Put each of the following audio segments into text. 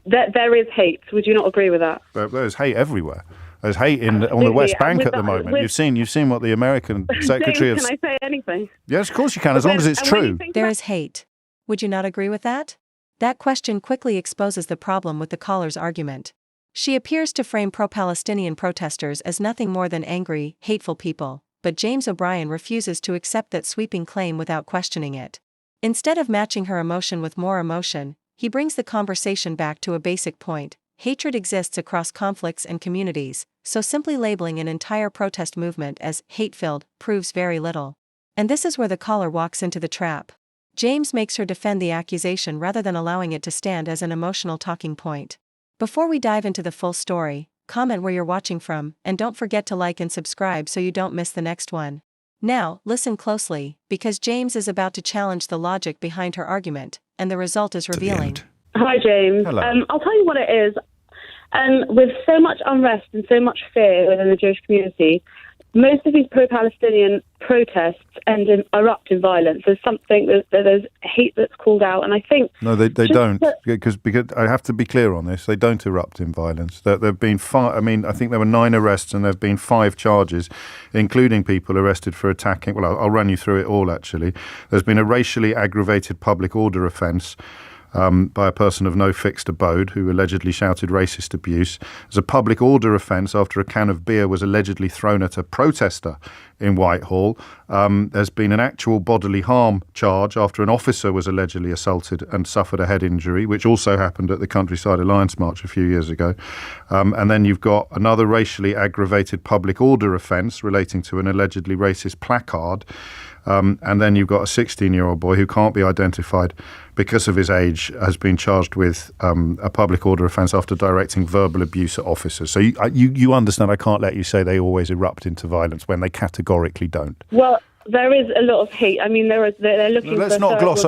There is hate. Would you not agree with that? There's hate everywhere. There's hate on the West Bank at the moment. You've seen what the American Secretary of... James, can I say anything? Yes, of course you can, as long as it's true. There is hate. Would you not agree with that? That question quickly exposes the problem with the caller's argument. She appears to frame pro-Palestinian protesters as nothing more than angry, hateful people, but James O'Brien refuses to accept that sweeping claim without questioning it. Instead of matching her emotion with more emotion, he brings the conversation back to a basic point. Hatred exists across conflicts and communities, so simply labeling an entire protest movement as hate-filled proves very little. And this is where the caller walks into the trap. James makes her defend the accusation rather than allowing it to stand as an emotional talking point. Before we dive into the full story, comment where you're watching from, and don't forget to like and subscribe so you don't miss the next one. Now, listen closely, because James is about to challenge the logic behind her argument, and the result is revealing. Hi, James. Hello. I'll tell you what it is. With so much unrest and so much fear within the Jewish community, most of these pro-Palestinian protests erupt in violence. There's there's hate that's called out, and I think... No, they don't, because I have to be clear on this. They don't erupt in violence. There've been I think there were 9 arrests and there've been 5 charges, including people arrested for attacking... Well, I'll run you through it all, actually. There's been a racially aggravated public order offence by a person of no fixed abode who allegedly shouted racist abuse. There's a public order offence after a can of beer was allegedly thrown at a protester in Whitehall. There's been an actual bodily harm charge after an officer was allegedly assaulted and suffered a head injury, which also happened at the Countryside Alliance March a few years ago. And then you've got another racially aggravated public order offence relating to an allegedly racist placard. And then you've got a 16-year-old boy who can't be identified because of his age, has been charged with a public order offence after directing verbal abuse at officers. So you understand I can't let you say they always erupt into violence when they categorically don't. Well, there is a lot of hate. I mean, they're looking. Let's not gloss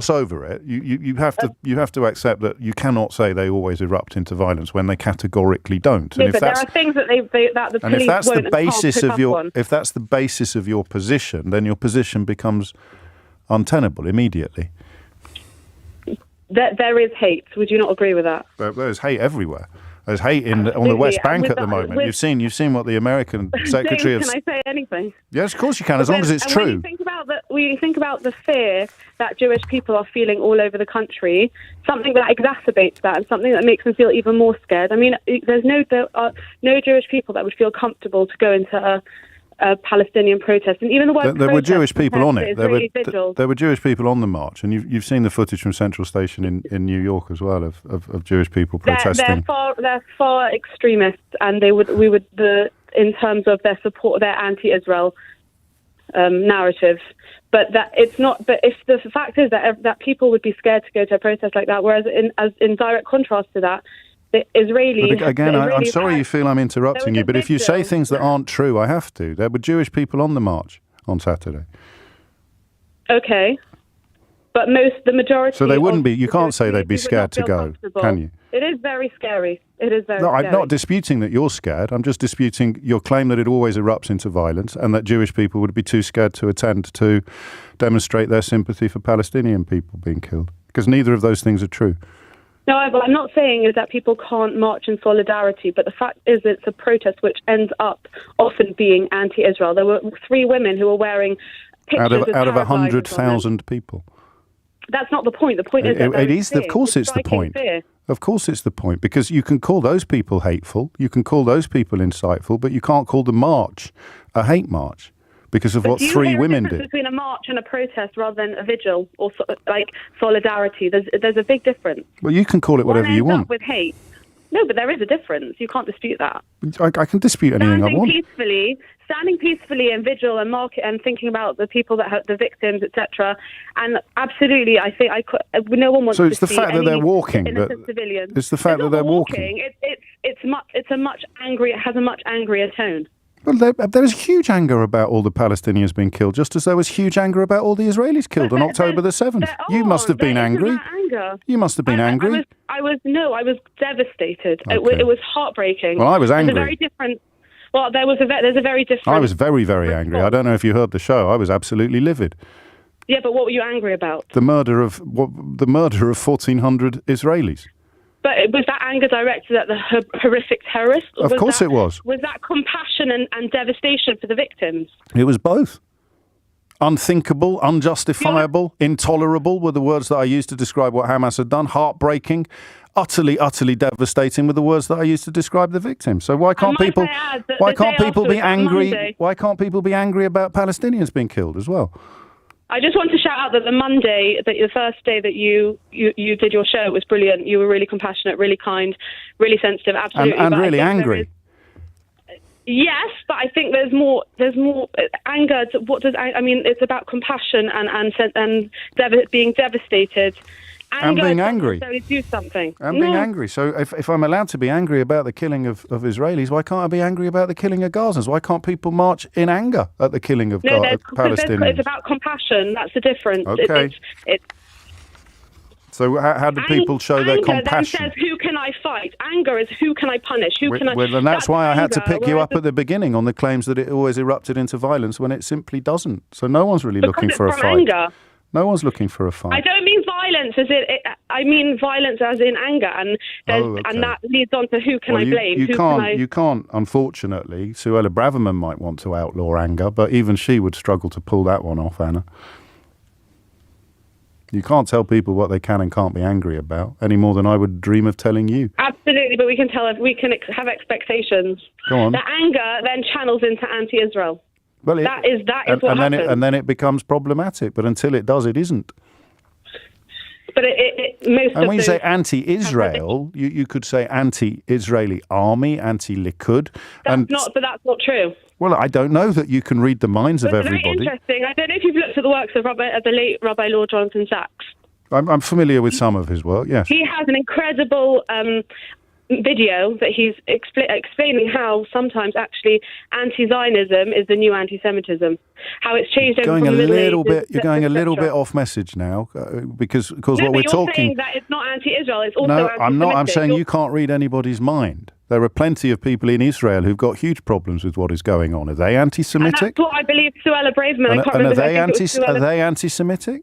over it. You have to accept that you cannot say they always erupt into violence when they categorically don't. No, but there are things that the police won't if that's the basis of your position, then your position becomes untenable immediately. There is hate. Would you not agree with that? There's hate everywhere. There's hate on the West Bank at the moment. You've seen what the American Secretary of... Can I say anything? Yes, of course you can, as long as it's true. When you think about the fear that Jewish people are feeling all over the country, something that exacerbates that and something that makes them feel even more scared. I mean, there are no Jewish people that would feel comfortable to go into a Palestinian protest, and even the word there were Jewish people on it. There were Jewish people on the march, and you've seen the footage from Central Station in New York as well of Jewish people protesting. They're far extremists, and in terms of their support, their anti-Israel narrative. But that it's not. But if the fact is that people would be scared to go to a protest like that, whereas in direct contrast to that, the Israeli... But again, I'm sorry you feel I'm interrupting you, but if you say things that aren't true, I have to. There were Jewish people on the march on Saturday. Okay. But the majority... So they wouldn't be... You can't say they'd be scared to go, can you? It is very scary. It is very scary. No, I'm not disputing that you're scared. I'm just disputing your claim that it always erupts into violence and that Jewish people would be too scared to attend to demonstrate their sympathy for Palestinian people being killed. Because neither of those things are true. No, I'm not saying is that people can't march in solidarity, but the fact is it's a protest which ends up often being anti-Israel. There were 3 women who were wearing pictures out of 100,000 people. That's not the point. The point is that it is. Of course, it's the point. Fear. Of course, it's the point, because you can call those people hateful, you can call those people insightful, but you can't call the march a hate march. Because of what 3 women did. Between a march and a protest rather than a vigil or like solidarity, there's a big difference. Well, you can call it whatever you want. With hate. No, but there is a difference. You can't dispute that. I can dispute anything I want. Standing peacefully in vigil and market and thinking about the people that hurt the victims, etc. And absolutely, I think no one wants to see. So it's the fact that they're walking. Civilians. It's the fact that they're walking. It has a much angrier tone. Well, there was huge anger about all the Palestinians being killed, just as there was huge anger about all the Israelis killed on October the 7th. You must have been angry. You must have been angry. I was devastated. Okay. It was heartbreaking. Well, I was angry. There's a very different... Well, there's a very different... I was very, very angry. I don't know if you heard the show. I was absolutely livid. Yeah, but what were you angry about? The murder of 1,400 Israelis. But was that anger directed at the horrific terrorists? Of course it was. Was that compassion and devastation for the victims? It was both. Unthinkable, unjustifiable, intolerable were the words that I used to describe what Hamas had done. Heartbreaking, utterly, utterly devastating were the words that I used to describe the victims. So why can't people be angry? Why can't people be angry about Palestinians being killed as well? I just want to shout out that the first day that you did your show was brilliant. You were really compassionate, really kind, really sensitive, absolutely. And really angry. Yes, but I think there's more anger. It's about compassion and being devastated. And being angry. Do something. And being angry. So if I'm allowed to be angry about the killing of Israelis, why can't I be angry about the killing of Gazans? Why can't people march in anger at the killing of Palestinians? It's about compassion. That's the difference. Okay. So how do people show their compassion? Anger then says, who can I fight? Anger is, who can I punish? And that's why I had to pick you up at the beginning on the claims that it always erupted into violence when it simply doesn't. So no one's really looking for a fight. Anger. No one's looking for a fight. I don't mean violence I mean violence as in anger, and that leads on to who can I blame? You can't, unfortunately. Suella Braverman might want to outlaw anger, but even she would struggle to pull that one off, Anna. You can't tell people what they can and can't be angry about any more than I would dream of telling you. Absolutely, but we can have expectations. Go on. The anger then channels into anti-Israel. Well, that is what happens. And then it becomes problematic. But until it does, it isn't. But and when you say anti-Israel, you could say anti-Israeli army, anti-Likud. But that's not true. Well, I don't know that you can read the minds of everybody. Very interesting. I don't know if you've looked at the works of the late Rabbi Lord Jonathan Sachs. I'm familiar with some of his work, yes. He has an incredible video that he's explaining how sometimes actually anti-Zionism is the new anti-Semitism. How it's changed over from the Middle Ages. You're going a little bit off message now because what we're talking. Saying that it's not anti-Israel. It's also anti-Semitic. I'm not. I'm saying you can't read anybody's mind. There are plenty of people in Israel who've got huge problems with what is going on. Are they anti-Semitic? And that's what I believe Suella Braverman. Are they anti-Semitic?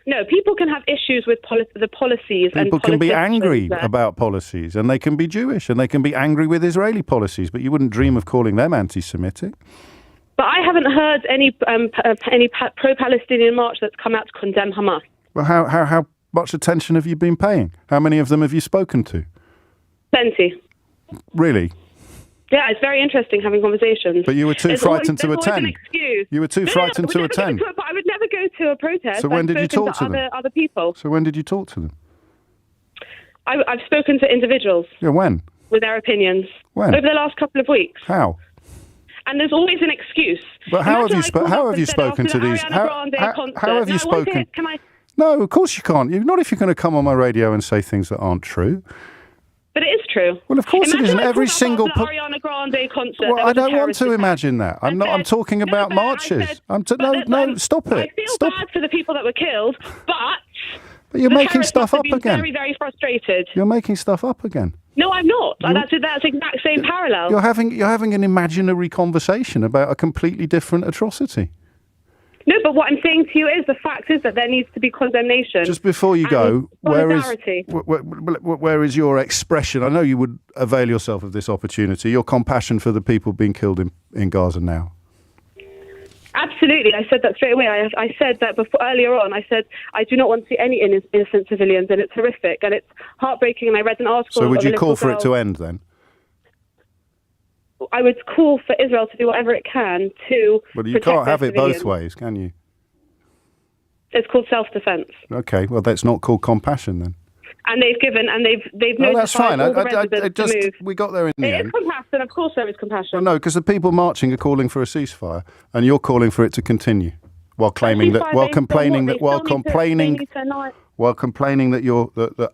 No, people can have issues with the policies. People can be angry about policies, and they can be Jewish, and they can be angry with Israeli policies, but you wouldn't dream of calling them anti-Semitic. But I haven't heard any pro-Palestinian march that's come out to condemn Hamas. Well, how much attention have you been paying? How many of them have you spoken to? Plenty. Really? Yeah, it's very interesting having conversations. But you were too frightened to attend. An excuse. You were too frightened to attend. But I would never go to a protest. So when did you talk to them? Other people. So when did you talk to them? I've spoken to individuals. Yeah, when? With their opinions. When? Over the last couple of weeks. How? And there's always an excuse. But how have you spoken to these? How have you spoken? No, of course you can't. Not if you're going to come on my radio and say things that aren't true. But it is true. Well, of course it isn't. Every single Ariana Grande concert. Well, I don't want to imagine that. I'm talking about marches. Stop it. I feel bad for the people that were killed, but you're making stuff up again. Very, very frustrated. You're making stuff up again. No, I'm not. That's the exact same parallel. You're having an imaginary conversation about a completely different atrocity. No, but what I'm saying to you is the fact is that there needs to be condemnation. Just before you go, where is your expression? I know you would avail yourself of this opportunity, your compassion for the people being killed in Gaza now. Absolutely. I said that straight away. I said that earlier on. I said, I do not want to see any innocent civilians, and it's horrific, and it's heartbreaking, and I read an article. So would you call for it to end then? I would call for Israel to do whatever it can to But you can't have it both ways, can you? It's called self-defense. Okay, well, that's not called compassion then. And they've notified that's fine. all the residents to move. We got there in the end. It is compassion. Of course there is compassion. Well, no, because the people marching are calling for a ceasefire, and you're calling for it to continue while complaining that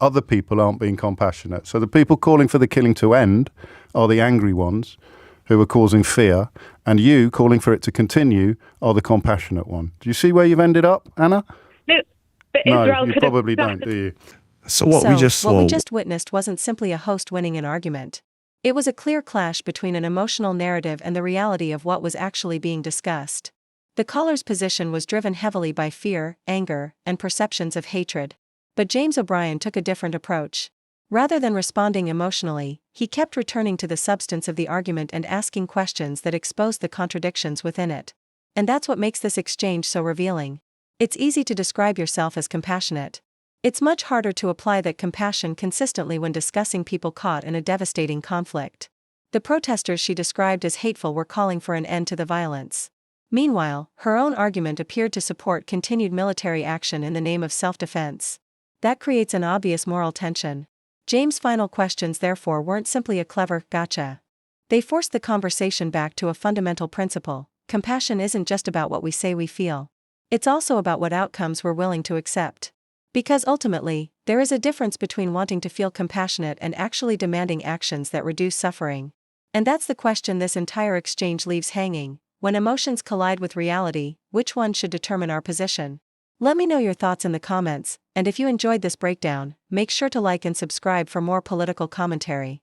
other people aren't being compassionate. So the people calling for the killing to end are the angry ones who are causing fear, and you calling for it to continue are the compassionate one. Do you see where you've ended up, Anna? No, but Israel you probably don't, do you? So what we just witnessed wasn't simply a host winning an argument. It was a clear clash between an emotional narrative and the reality of what was actually being discussed. The caller's position was driven heavily by fear, anger, and perceptions of hatred. But James O'Brien took a different approach. Rather than responding emotionally, he kept returning to the substance of the argument and asking questions that exposed the contradictions within it. And that's what makes this exchange so revealing. It's easy to describe yourself as compassionate. It's much harder to apply that compassion consistently when discussing people caught in a devastating conflict. The protesters she described as hateful were calling for an end to the violence. Meanwhile, her own argument appeared to support continued military action in the name of self-defense. That creates an obvious moral tension. James' final questions therefore weren't simply a clever gotcha. They forced the conversation back to a fundamental principle: compassion isn't just about what we say we feel. It's also about what outcomes we're willing to accept. Because ultimately, there is a difference between wanting to feel compassionate and actually demanding actions that reduce suffering. And that's the question this entire exchange leaves hanging. When emotions collide with reality, which one should determine our position? Let me know your thoughts in the comments, and if you enjoyed this breakdown, make sure to like and subscribe for more political commentary.